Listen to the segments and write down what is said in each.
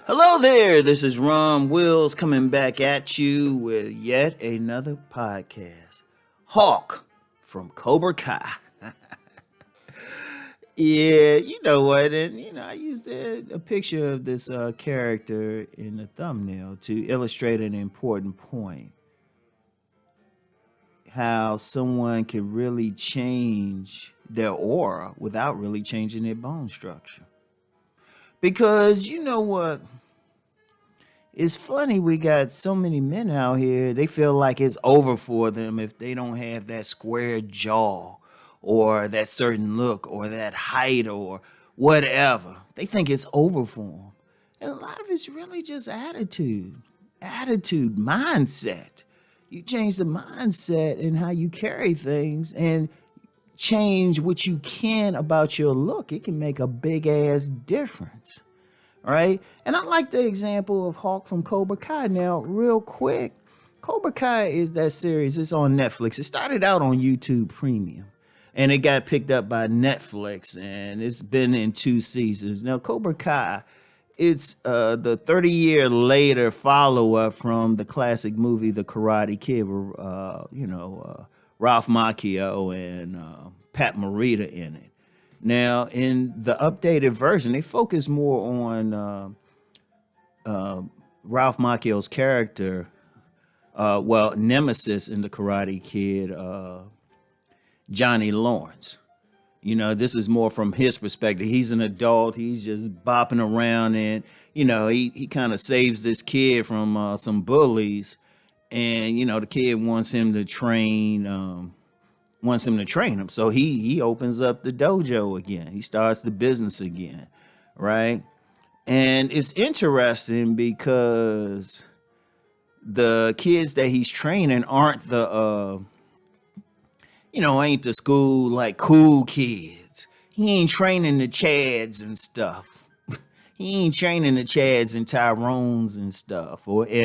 Hello there, this is Rom Wills coming back at you with yet another podcast. Hawk from Cobra Kai. Yeah, you know what, and I used a picture of this character in the thumbnail to illustrate an important point. How someone can really change their aura without really changing their bone structure. Because you know what? It's funny we got so many men out here, they feel like it's over for them if they don't have that square jaw or that certain look or that height or whatever. They think it's over for them. And a lot of it's really just attitude, mindset. You change the mindset and how you carry things and change what you can about your look. It can make a big ass difference. Right? And I like the example of Hawk from Cobra Kai. Now, real quick, Cobra Kai is that series. It's on Netflix. It started out on YouTube Premium, and it got picked up by Netflix, and it's been in 2 seasons. Now, Cobra Kai, it's the 30-year later follow-up from the classic movie The Karate Kid, with, Ralph Macchio and Pat Morita in it. Now, in the updated version, they focus more on Ralph Macchio's character, Nemesis in the Karate Kid, Johnny Lawrence. This is more from his perspective. He's an adult. He's just bopping around, and he kind of saves this kid from some bullies, and the kid wants him to train him. So he opens up the dojo again. He starts the business again, right? And it's interesting because the kids that he's training aren't ain't the school like cool kids. He ain't training the Chads and stuff. He ain't training the Chads and Tyrones and stuff, or the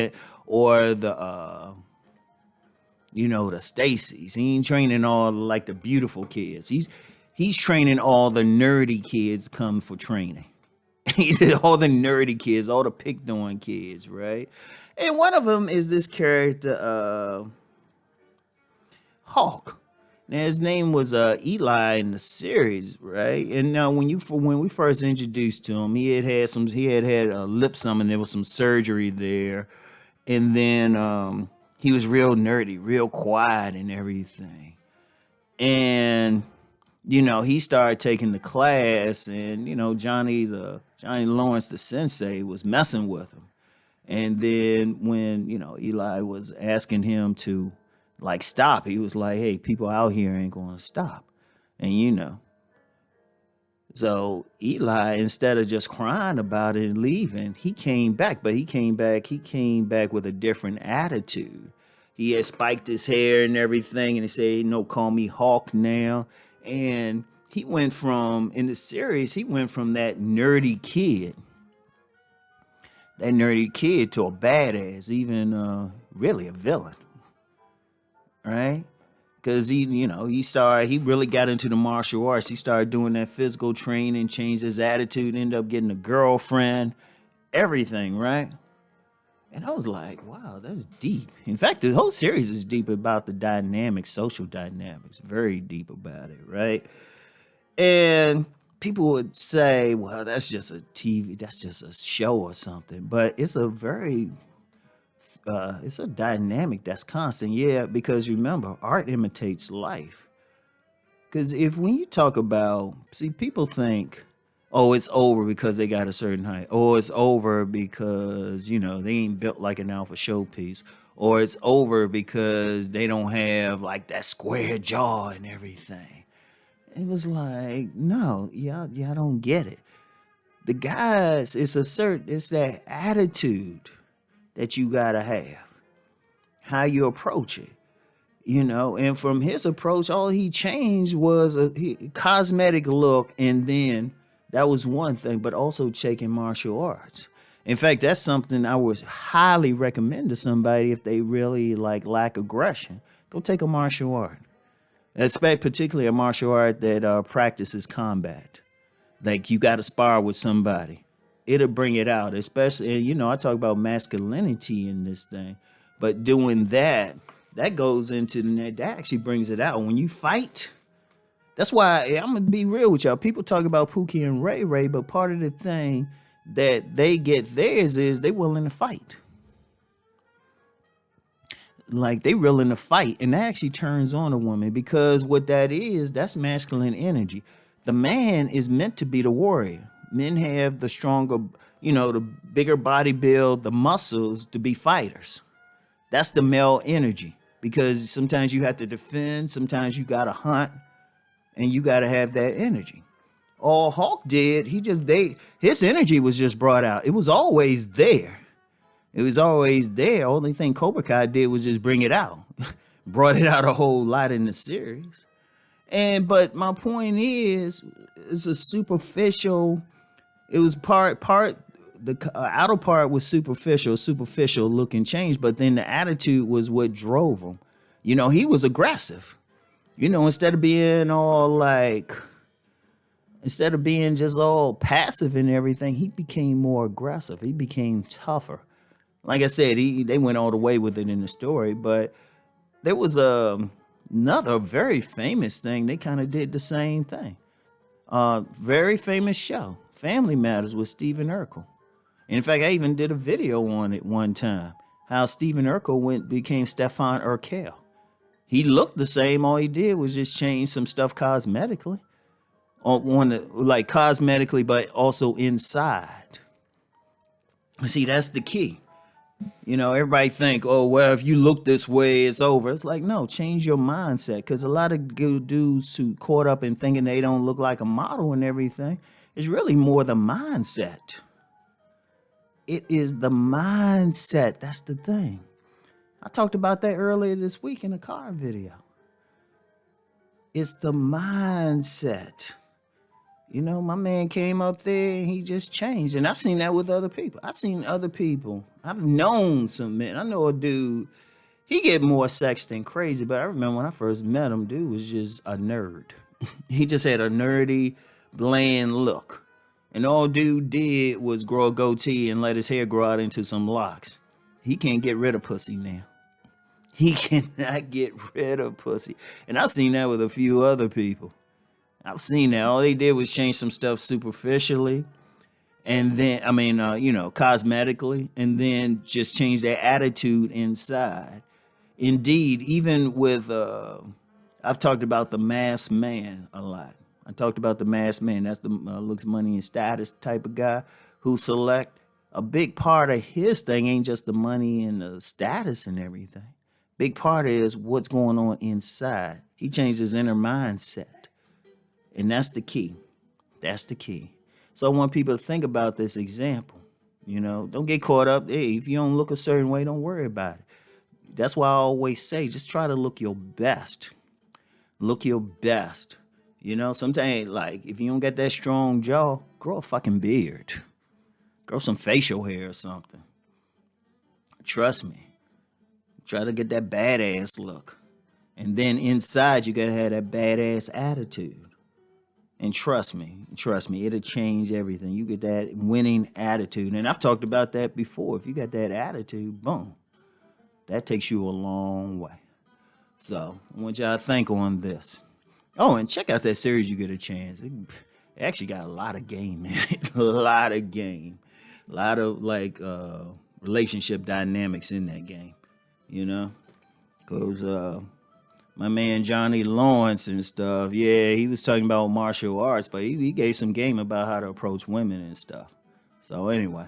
the Stacys. He ain't training all like the beautiful kids. He's training all the nerdy kids come for training. He's all the nerdy kids, all the picked on kids, right? And one of them is this character, Hawk. Now his name was Eli in the series, right? And now when we first introduced to him, he had a lip sum, and there was some surgery there, and then he was real nerdy, real quiet and everything. And, he started taking the class, and, Johnny Lawrence, the sensei, was messing with him. And then when, Eli was asking him to stop, he was like, hey, people out here ain't going to stop. And, so Eli, instead of just crying about it and leaving, he came back with a different attitude. He had spiked his hair and everything, and he said, call me Hawk now. And in the series, he went from that nerdy kid to a badass, even really a villain, right? Because he really got into the martial arts. He started doing that physical training, changed his attitude, ended up getting a girlfriend, everything, right? And I was like, wow, that's deep. In fact, the whole series is deep about the dynamics, social dynamics, very deep about it, right? And people would say, well, that's just a show or something. But it's a dynamic that's constant. Yeah, because remember, art imitates life. Because when you talk about, people think, oh, it's over because they got a certain height. Or it's over because, they ain't built like an alpha showpiece. Or it's over because they don't have like that square jaw and everything. It was like, no, y'all don't get it. The guys, it's that attitude that you gotta have. How you approach it. And from his approach, all he changed was a cosmetic look, and then that was one thing, but also taking martial arts. In fact, that's something I would highly recommend to somebody if they really lack aggression. Go take a martial art. Particularly a martial art that practices combat. Like you got to spar with somebody. it'll bring it out. Especially, you know, I talk about masculinity in this thing, but doing that, that goes into that actually brings it out when you fight. That's why I'm gonna be real with y'all. People talk about Pookie and Ray Ray, but part of the thing that they get theirs is they willing to fight. Like they willing to fight, and that actually turns on a woman because what that is, that's masculine energy. The man is meant to be the warrior. Men have the stronger, you know, the bigger body build, the muscles to be fighters. That's the male energy because sometimes you have to defend, sometimes you gotta hunt, and you gotta have that energy. All Hulk did, his energy was just brought out. It was always there. It was always there. Only thing Cobra Kai did was just bring it out. Brought it out a whole lot in the series. But my point is, it's a superficial. It was the outer part was superficial looking change, but then the attitude was what drove him. You know, he was aggressive. You know, instead of being just all passive and everything, he became more aggressive. He became tougher. Like I said, they went all the way with it in the story, but there was another very famous thing. They kind of did the same thing. Very famous show, Family Matters with Stephen Urkel. In fact, I even did a video on it one time, how Stephen Urkel became Stefan Urkel. He looked the same. All he did was just change some stuff cosmetically, cosmetically, but also inside. See, that's the key. You know, everybody think, oh, well, if you look this way, it's over. It's like, no, change your mindset. Because a lot of good dudes who caught up in thinking they don't look like a model and everything, it's really more the mindset. It is the mindset. That's the thing. I talked about that earlier this week in a car video. It's the mindset. You know, my man came up there and he just changed. And I've seen that with other people. I've known some men. I know a dude, he get more sex than crazy, but I remember when I first met him, dude was just a nerd. He just had a nerdy, bland look. And all dude did was grow a goatee and let his hair grow out into some locks. He can't get rid of pussy now. He cannot get rid of pussy. And I've seen that with a few other people. I've seen that. All they did was change some stuff superficially, and then, cosmetically, and then just change their attitude inside. Indeed, even with, I've talked about the masked man a lot. I talked about the masked man. That's the looks, money, and status type of guy who select. A big part of his thing ain't just the money and the status and everything. Big part is what's going on inside. He changed his inner mindset. And that's the key. That's the key. So I want people to think about this example. You know, don't get caught up. Hey, if you don't look a certain way, don't worry about it. That's why I always say, just try to look your best. Look your best. You know, sometimes, like, if you don't get that strong jaw, grow a fucking beard. Grow some facial hair or something. Trust me. Try to get that badass look. And then inside, you gotta have that badass attitude. And trust me, it'll change everything. You get that winning attitude. And I've talked about that before. If you got that attitude, boom, that takes you a long way. So I want y'all to think on this. Oh, and check out that series you get a chance. It actually got a lot of game in it. A lot of game. A lot of relationship dynamics in that game. You know? Because my man Johnny Lawrence and stuff, yeah, he was talking about martial arts, but he gave some game about how to approach women and stuff. So anyway,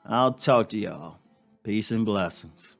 I'll talk to y'all. Peace and blessings.